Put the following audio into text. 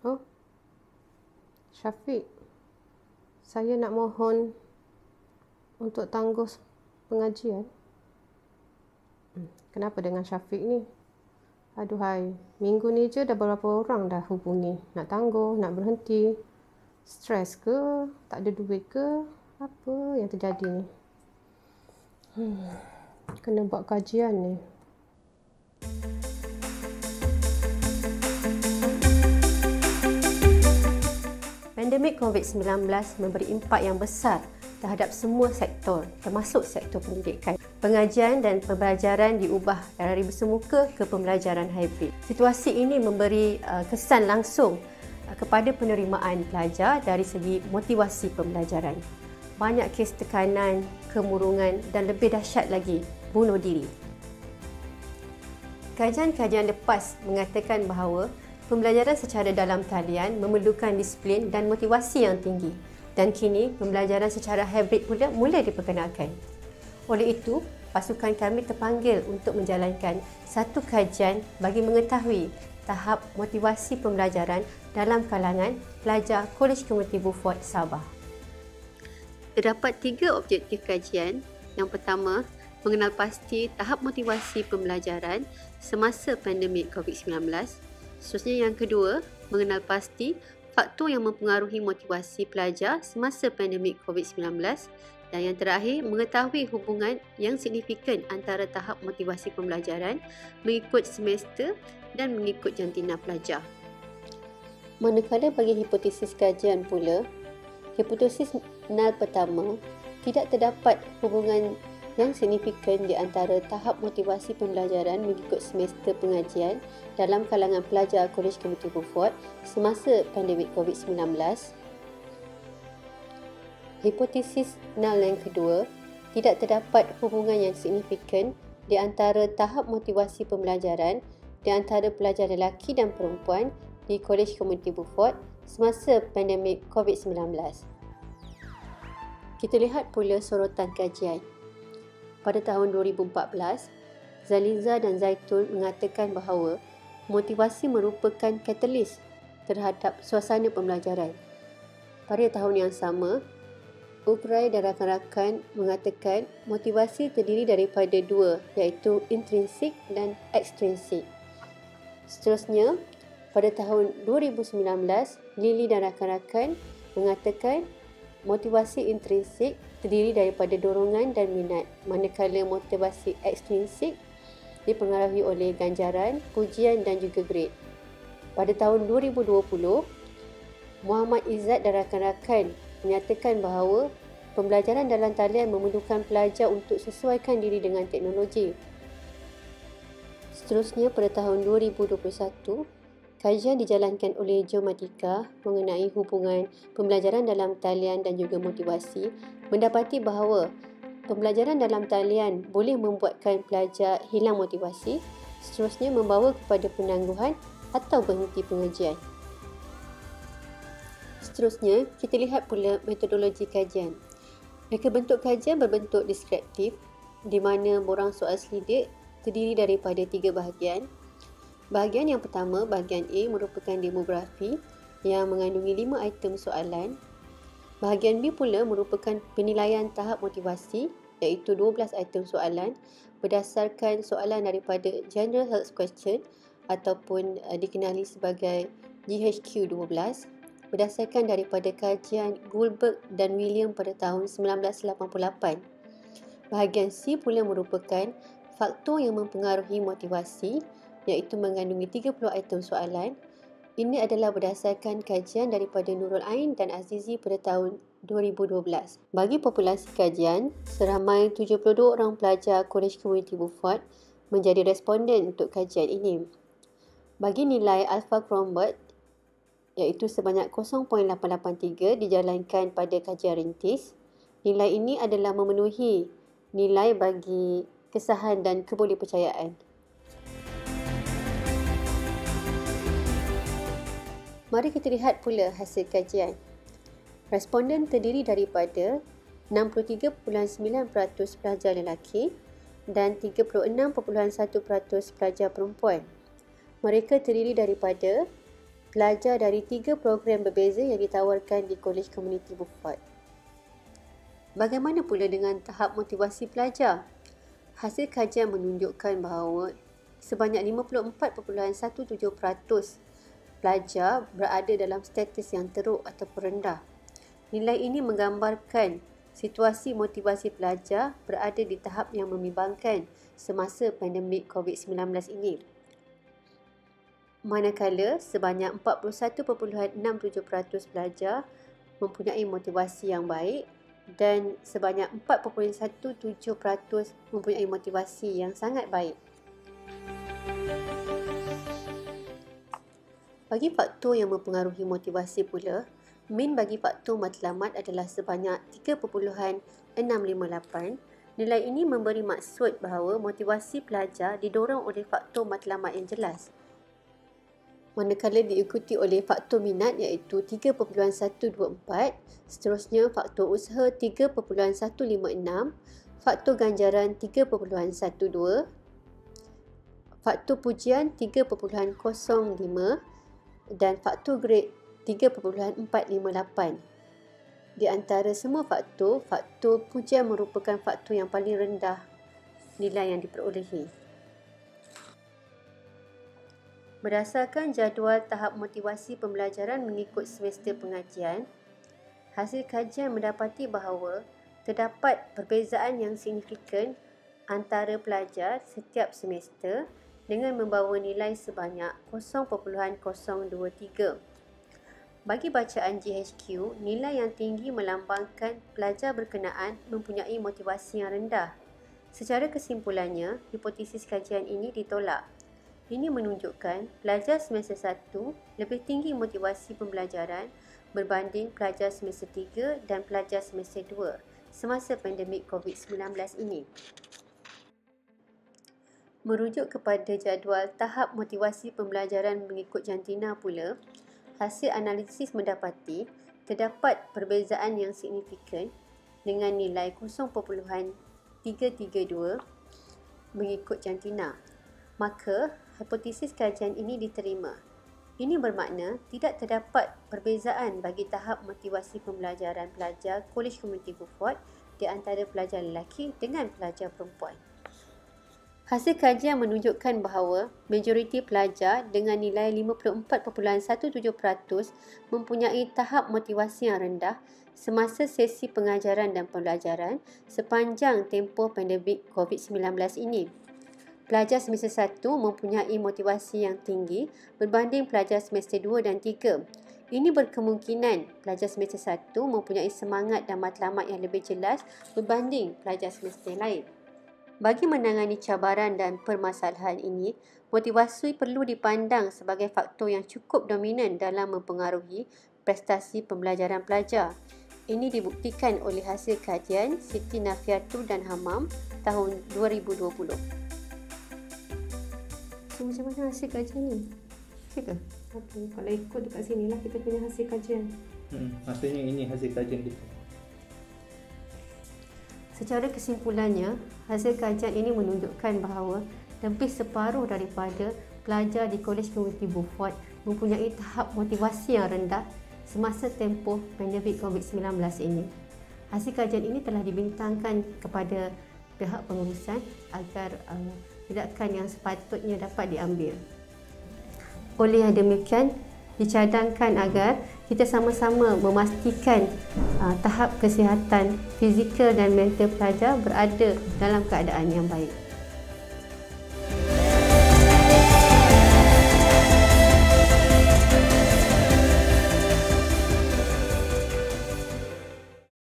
Oh, Syafiq, saya nak mohon untuk tangguh pengajian. Kenapa dengan Syafiq ni? Aduhai, minggu ni je dah berapa orang dah hubungi. Nak tangguh, nak berhenti. Stres ke? Tak ada duit ke? Apa yang terjadi ni? Kena buat kajian ni. Pandemik COVID-19 memberi impak yang besar terhadap semua sektor, termasuk sektor pendidikan. Pengajian dan pembelajaran diubah dari bersemuka ke pembelajaran hybrid. Situasi ini memberi kesan langsung kepada penerimaan pelajar dari segi motivasi pembelajaran. Banyak kes tekanan, kemurungan dan lebih dahsyat lagi, bunuh diri. Kajian-kajian lepas mengatakan bahawa pembelajaran secara dalam talian memerlukan disiplin dan motivasi yang tinggi, dan kini pembelajaran secara hybrid pula mula diperkenalkan. Oleh itu, pasukan kami terpanggil untuk menjalankan satu kajian bagi mengetahui tahap motivasi pembelajaran dalam kalangan pelajar Kolej Komuniti Beaufort Sabah. Terdapat 3 objektif kajian. Yang pertama, mengenal pasti tahap motivasi pembelajaran semasa pandemik COVID-19. Seterusnya yang kedua, mengenal pasti faktor yang mempengaruhi motivasi pelajar semasa pandemik COVID-19. Dan yang terakhir, mengetahui hubungan yang signifikan antara tahap motivasi pembelajaran mengikut semester dan mengikut jantina pelajar. Manakala bagi hipotesis kajian pula, hipotesis nal pertama, tidak terdapat hubungan yang signifikan di antara tahap motivasi pembelajaran mengikut semester pengajian dalam kalangan pelajar Kolej Komuniti Beaufort semasa pandemik COVID-19. Hipotesis nal yang kedua, tidak terdapat hubungan yang signifikan di antara tahap motivasi pembelajaran di antara pelajar lelaki dan perempuan di Kolej Komuniti Beaufort semasa pandemik COVID-19. Kita lihat pula sorotan kajian. Pada tahun 2014, Zaliza dan Zaitun mengatakan bahawa motivasi merupakan katalis terhadap suasana pembelajaran. Pada tahun yang sama, Ukrai dan rakan-rakan mengatakan motivasi terdiri daripada 2, iaitu intrinsik dan ekstrinsik. Seterusnya, pada tahun 2019, Lily dan rakan-rakan mengatakan motivasi intrinsik terdiri daripada dorongan dan minat, manakala motivasi ekstrinsik dipengaruhi oleh ganjaran, pujian dan juga grade. Pada tahun 2020, Muhammad Izzat dan rakan-rakan menyatakan bahawa pembelajaran dalam talian memerlukan pelajar untuk sesuaikan diri dengan teknologi. Seterusnya, pada tahun 2021, kajian dijalankan oleh Jo Matika mengenai hubungan pembelajaran dalam talian dan juga motivasi mendapati bahawa pembelajaran dalam talian boleh membuatkan pelajar hilang motivasi, seterusnya membawa kepada penangguhan atau berhenti pengajian. Seterusnya, kita lihat pula metodologi kajian. Reka bentuk kajian berbentuk deskriptif di mana borang soal selidik terdiri daripada 3 bahagian. Bahagian yang pertama, bahagian A, merupakan demografi yang mengandungi 5 item soalan. Bahagian B pula merupakan penilaian tahap motivasi iaitu 12 item soalan berdasarkan soalan daripada General Health Question ataupun dikenali sebagai GHQ 12 berdasarkan daripada kajian Goldberg dan William pada tahun 1988. Bahagian C pula merupakan faktor yang mempengaruhi motivasi iaitu mengandungi 30 item soalan. Ini adalah berdasarkan kajian daripada Nurul Ain dan Azizi pada tahun 2012. Bagi populasi kajian, seramai 72 orang pelajar Kolej Komuniti Beaufort menjadi responden untuk kajian ini. Bagi nilai Alpha Cronbert iaitu sebanyak 0.883 dijalankan pada kajian rintis. Nilai ini adalah memenuhi nilai bagi kesahan dan kebolehpercayaan. Mari kita lihat pula hasil kajian. Responden terdiri daripada 63.9% pelajar lelaki dan 36.1% pelajar perempuan. Mereka terdiri daripada pelajar dari 3 program berbeza yang ditawarkan di Kolej Komuniti Beaufort. Bagaimana pula dengan tahap motivasi pelajar? Hasil kajian menunjukkan bahawa sebanyak 54.17% pelajar berada dalam status yang teruk ataupun rendah. Nilai ini menggambarkan situasi motivasi pelajar berada di tahap yang membimbangkan semasa pandemik COVID-19 ini. Manakala sebanyak 41.67% pelajar mempunyai motivasi yang baik dan sebanyak 4.17% mempunyai motivasi yang sangat baik. Bagi faktor yang mempengaruhi motivasi pula, min bagi faktor matlamat adalah sebanyak 3.658. Nilai ini memberi maksud bahawa motivasi pelajar didorong oleh faktor matlamat yang jelas. Manakala diikuti oleh faktor minat iaitu 3.124, seterusnya faktor usaha 3.156, faktor ganjaran 3.12, faktor pujian 3.05 dan faktor grade 3.458. Di antara semua faktor pujian merupakan faktor yang paling rendah nilai yang diperolehi. Berdasarkan jadual tahap motivasi pembelajaran mengikut semester pengajian, hasil kajian mendapati bahawa terdapat perbezaan yang signifikan antara pelajar setiap semester dengan membawa nilai sebanyak 0.023. Bagi bacaan GHQ, nilai yang tinggi melambangkan pelajar berkenaan mempunyai motivasi yang rendah. Secara kesimpulannya, hipotesis kajian ini ditolak. Ini menunjukkan pelajar semester 1 lebih tinggi motivasi pembelajaran berbanding pelajar semester 3 dan pelajar semester 2 semasa pandemik COVID-19 ini. Merujuk kepada jadual tahap motivasi pembelajaran mengikut jantina pula, hasil analisis mendapati terdapat perbezaan yang signifikan dengan nilai 0.332 mengikut jantina. Maka, hipotesis kajian ini diterima. Ini bermakna tidak terdapat perbezaan bagi tahap motivasi pembelajaran pelajar Kolej Komuniti Beaufort di antara pelajar lelaki dengan pelajar perempuan. Hasil kajian menunjukkan bahawa majoriti pelajar dengan nilai 54.17% mempunyai tahap motivasi yang rendah semasa sesi pengajaran dan pembelajaran sepanjang tempoh pandemik COVID-19 ini. Pelajar semester 1 mempunyai motivasi yang tinggi berbanding pelajar semester 2 dan 3. Ini berkemungkinan pelajar semester 1 mempunyai semangat dan matlamat yang lebih jelas berbanding pelajar semester lain. Bagi menangani cabaran dan permasalahan ini, motivasi perlu dipandang sebagai faktor yang cukup dominan dalam mempengaruhi prestasi pembelajaran pelajar. Ini dibuktikan oleh hasil kajian Siti Nafiatul dan Hamam tahun 2020. Macam mana hasil kajian ni? Okey ke? Okay. Kalau ikut dekat sini lah kita punya hasil kajian. Maksudnya ini hasil kajian kita. Secara kesimpulannya, hasil kajian ini menunjukkan bahawa lebih separuh daripada pelajar di Kolej Komuniti Beaufort mempunyai tahap motivasi yang rendah semasa tempoh pandemik COVID-19 ini. Hasil kajian ini telah dibintangkan kepada pihak pengurusan agar tindakan yang sepatutnya dapat diambil. Oleh yang demikian, dicadangkan agar kita sama-sama memastikan tahap kesihatan fizikal dan mental pelajar berada dalam keadaan yang baik.